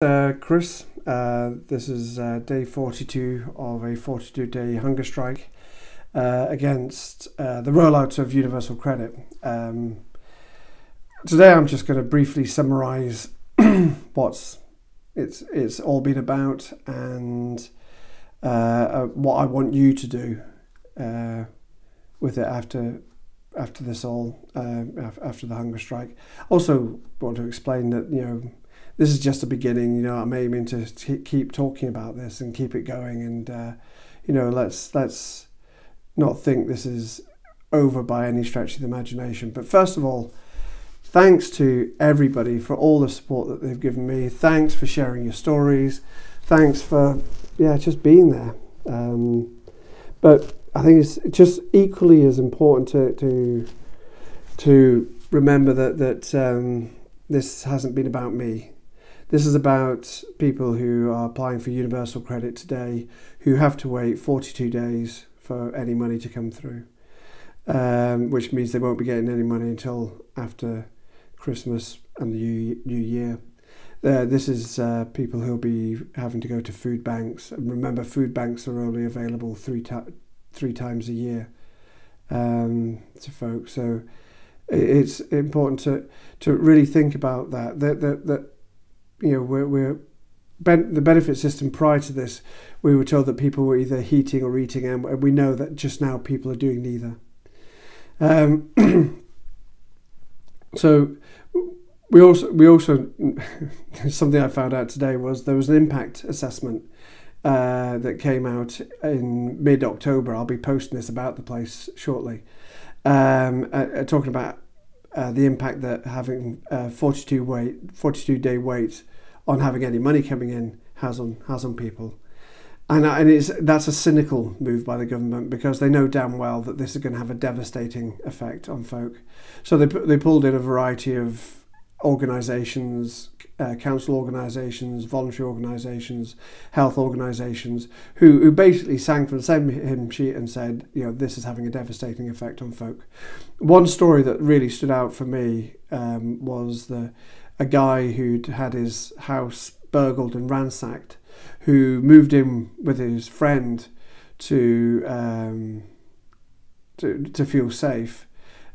Chris. This is day 42 of a 42-day hunger strike against the rollout of universal credit. Today I'm just going to briefly summarise what it's all been about and what I want you to do with it after this after the hunger strike. Also want to explain that this is just a beginning. I'm aiming to keep talking about this and keep it going, and let's not think this is over by any stretch of the imagination. But first of all, thanks to everybody for all the support that they've given me. Thanks for sharing your stories. Thanks for just being there. But I think it's just equally as important to remember that this hasn't been about me. This is about people who are applying for universal credit today, who have to wait 42 days for any money to come through, which means they won't be getting any money until after Christmas and the New Year. This is people who'll be having to go to food banks. And remember, food banks are only available three times a year to folks. So it's important to really think about that. The benefit system prior to this, we were told that people were either heating or eating, and we know that just now people are doing neither. So we also something I found out today was there was an impact assessment that came out in mid-October. I'll be posting this about the place shortly, talking about the impact that having 42 day wait on having any money coming in has on people, and that's a cynical move by the government, because they know damn well that this is going to have a devastating effect on folk. So they pulled in a variety of organisations, council organisations, voluntary organisations, health organisations, who basically sang from the same hymn sheet and said, this is having a devastating effect on folk. One story that really stood out for me was a guy who'd had his house burgled and ransacked, who moved in with his friend to feel safe.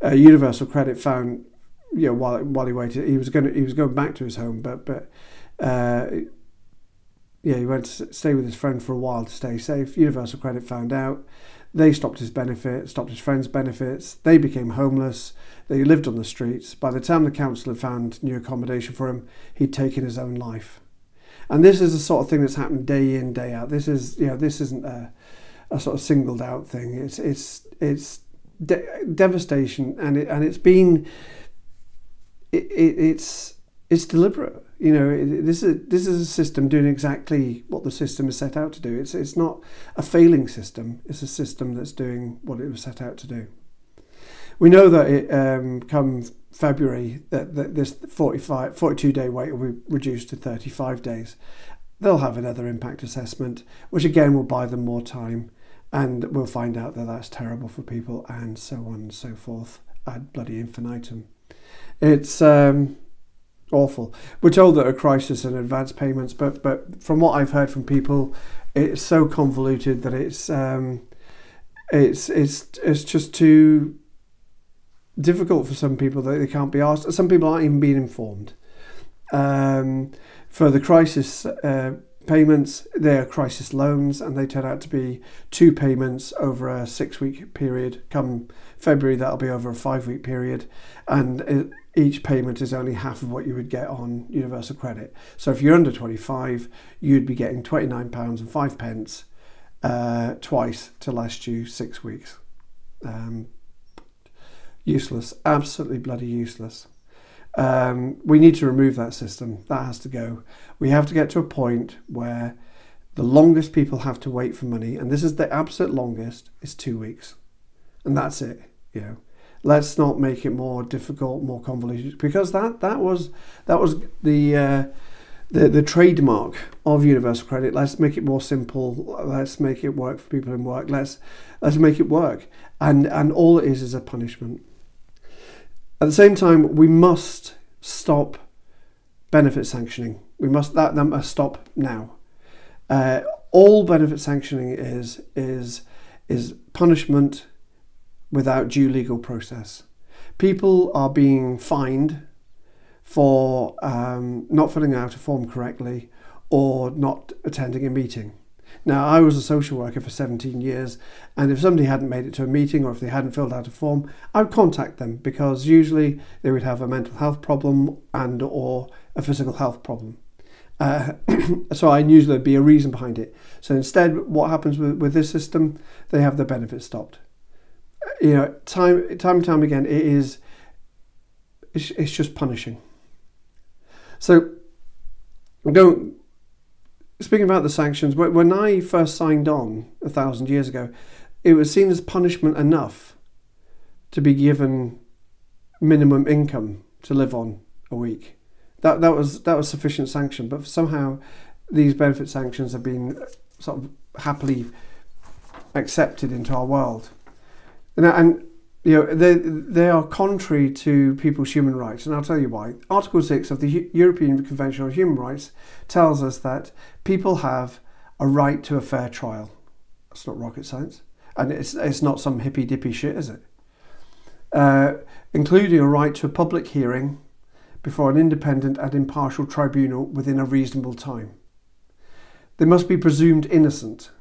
Universal Credit found, while he waited, he was going back to his home, but he went to stay with his friend for a while to stay safe. Universal Credit found out. They stopped his friend's benefits. They became homeless. They lived on the streets. By the time the council had found new accommodation for him, he'd taken his own life. And this is the sort of thing that's happened day in, day out. This isn't a sort of singled out thing. It's devastation, and it's deliberate. This is a system doing exactly what the system is set out to do. It's not a failing system. It's a system that's doing what it was set out to do. We know that come February that this 42-day wait will be reduced to 35 days. They'll have another impact assessment, which again will buy them more time, and we'll find out that that's terrible for people, and so on and so forth ad bloody infinitum. It's awful. We're told that a crisis and advance payments, but from what I've heard from people, it's so convoluted that it's just too difficult for some people that they can't be asked. Some people aren't even being informed. For the crisis payments, they are crisis loans, and they turn out to be 2 payments over a 6-week period. Come February, that'll be over a 5-week period, and each payment is only half of what you would get on universal credit. So if you're under 25, you'd be getting £29.05 twice to last you 6 weeks. Useless, absolutely bloody useless. We need to remove that system. That has to go. We have to get to a point where the longest people have to wait for money, and this is the absolute longest, is 2 weeks, and that's it. Let's not make it more difficult, more convoluted, because that was the trademark of universal credit. Let's make it more simple. Let's make it work for people in work. Let's make it work, and all it is a punishment. At the same time, we must stop benefit sanctioning. That must stop now. All benefit sanctioning is punishment without due legal process. People are being fined for not filling out a form correctly or not attending a meeting. Now, I was a social worker for 17 years, and if somebody hadn't made it to a meeting or if they hadn't filled out a form, I would contact them, because usually they would have a mental health problem and or a physical health problem. So I knew there'd be a reason behind it. So instead, what happens with this system, they have the benefits stopped. You know, time and time again, it's just punishing. So speaking about the sanctions, when I first signed on 1,000 years ago, it was seen as punishment enough to be given minimum income to live on a week. That was sufficient sanction. But somehow these benefit sanctions have been sort of happily accepted into our world, and you know, they are contrary to people's human rights, and I'll tell you why. Article 6 of the European Convention on Human Rights tells us that people have a right to a fair trial. That's not rocket science, and it's not some hippy dippy shit, is it? Including a right to a public hearing before an independent and impartial tribunal within a reasonable time. They must be presumed innocent,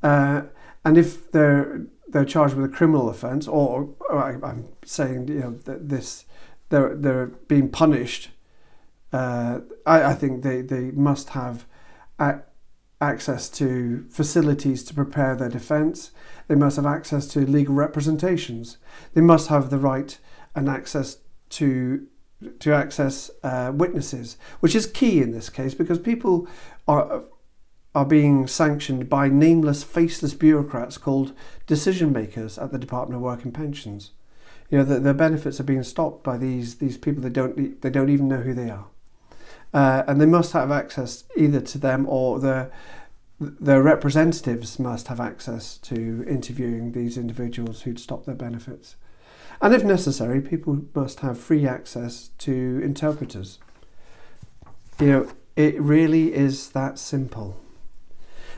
and if they're charged with a criminal offence, or I'm saying, you know, that they're being punished, I think they must have access to facilities to prepare their defence. They must have access to legal representations. They must have the right and access to access witnesses, which is key in this case, because people are being sanctioned by nameless, faceless bureaucrats called decision makers at the Department of Work and Pensions. You know, their benefits are being stopped by these people. They don't even know who they are, and they must have access either to them, or their representatives must have access to interviewing these individuals who'd stop their benefits. And if necessary, people must have free access to interpreters. You know, it really is that simple.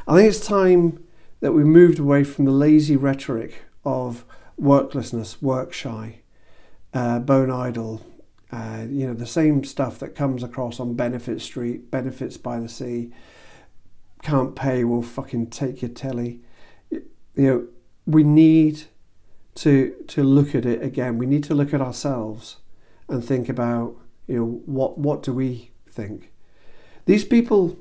I think it's time that we moved away from the lazy rhetoric of worklessness, work shy, bone idle, you know, the same stuff that comes across on Benefit Street, Benefits by the Sea, can't pay, will fucking take your telly. You know, we need to look at it again. We need to look at ourselves and think about, you know, what do we think? These people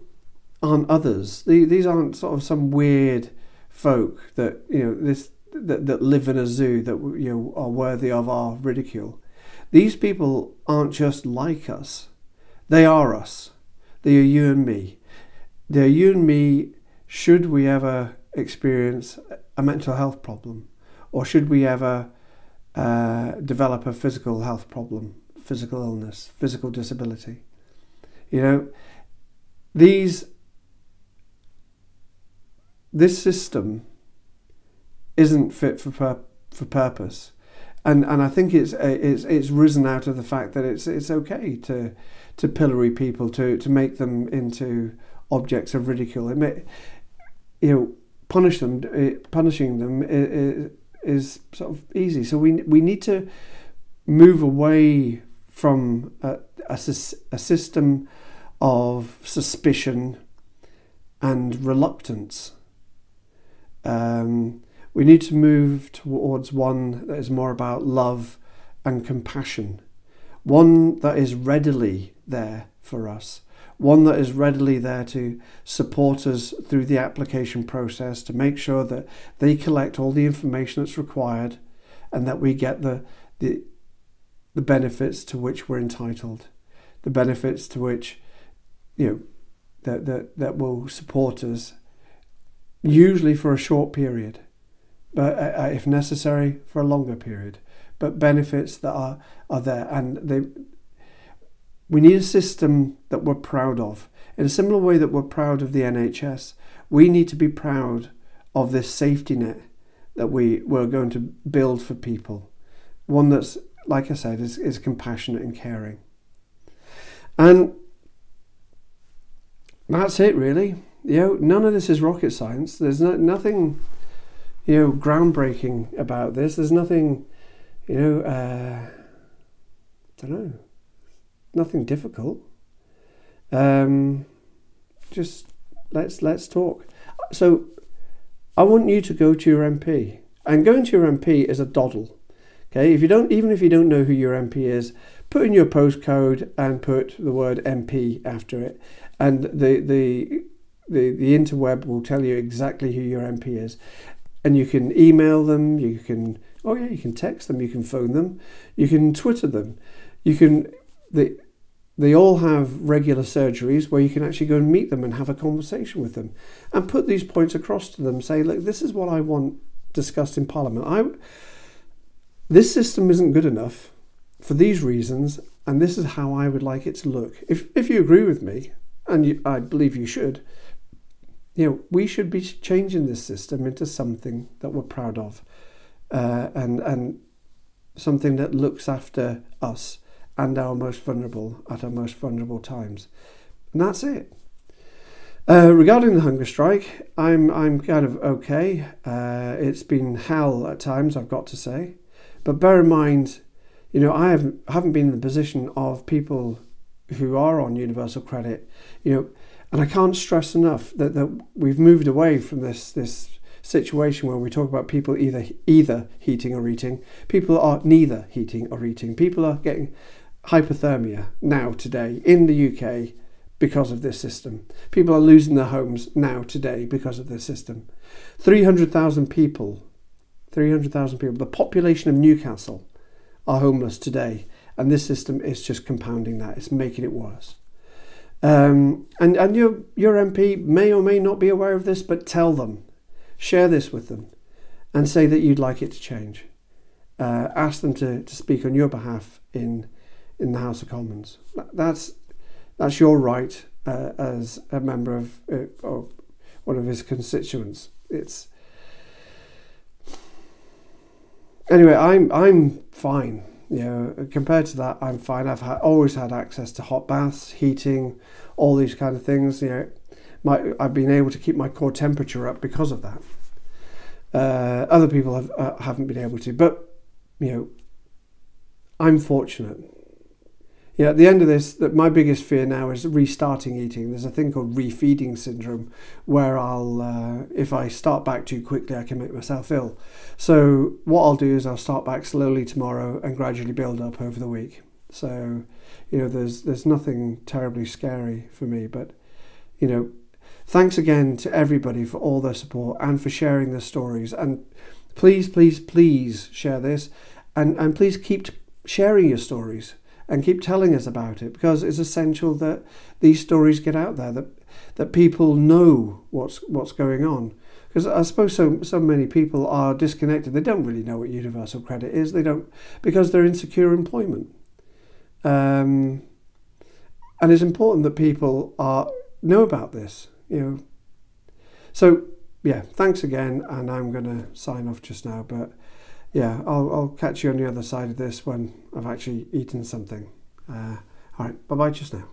aren't others. These aren't sort of some weird folk that, you know, that live in a zoo that, you know, are worthy of our ridicule. These people aren't just like us. They are us. They are you and me. They are you and me should we ever experience a mental health problem, or should we ever develop a physical health problem, physical illness, physical disability. You know, this system isn't fit for purpose, and I think it's risen out of the fact that it's okay to pillory people, to make them into objects of ridicule. It may, you know, punishing them is sort of easy. So we need to move away from a system of suspicion and reluctance. We need to move towards one that is more about love and compassion, one that is readily there for us, one that is readily there to support us through the application process, to make sure that they collect all the information that's required and that we get the benefits to which we're entitled, the benefits to which, you know, that will support us, usually for a short period, but if necessary for a longer period, but benefits that are there, and we need a system that we're proud of. In a similar way that we're proud of the NHS, we need to be proud of this safety net that we're going to build for people. One that's, like I said, is compassionate and caring. And That's it, really. None of this is rocket science. There's nothing, groundbreaking about this. There's nothing, I don't know, nothing difficult. Just let's talk. So I want you to go to your MP, and going to your MP is a doddle. Okay, even if you don't know who your MP is, put in your postcode and put the word MP after it, and the interweb will tell you exactly who your MP is. And you can email them, you can text them, you can phone them, you can Twitter them, they all have regular surgeries where you can actually go and meet them and have a conversation with them and put these points across to them. Say, look, this is what I want discussed in Parliament. This system isn't good enough for these reasons, and this is how I would like it to look. If you agree with me, and I believe you should, we should be changing this system into something that we're proud of, and something that looks after us and our most vulnerable at our most vulnerable times. And that's it. Regarding the hunger strike, I'm kind of okay. It's been hell at times, I've got to say. But bear in mind, I haven't been in the position of people who are on universal credit, and I can't stress enough that we've moved away from this situation where we talk about people either heating or eating. People are neither heating or eating. People are getting hypothermia now today in the UK because of this system. People are losing their homes now today because of this system. 300,000 people, the population of Newcastle, are homeless today, and this system is just compounding that. It's making it worse. And your MP may or may not be aware of this, but tell them, share this with them, and say that you'd like it to change. Ask them to speak on your behalf in the House of Commons. That's your right as a member of one of his constituents. Anyway, I'm fine. Compared to that, I'm fine. I've always had access to hot baths, heating, all these kind of things. I've been able to keep my core temperature up because of that. Other people haven't been able to, but I'm fortunate. At the end of this, that my biggest fear now is restarting eating. There's a thing called refeeding syndrome, where if I start back too quickly, I can make myself ill. So what I'll do is I'll start back slowly tomorrow and gradually build up over the week. So, there's nothing terribly scary for me, but, thanks again to everybody for all their support and for sharing their stories. And please, please, please share this, and please keep sharing your stories. And keep telling us about it, because it's essential that these stories get out there, that people know what's going on. Because I suppose so many people are disconnected. They don't really know what universal credit is. They don't, because they're in secure employment. And it's important that people know about this. So yeah, thanks again, and I'm going to sign off just now. But yeah, I'll catch you on the other side of this when I've actually eaten something. All right, bye-bye just now.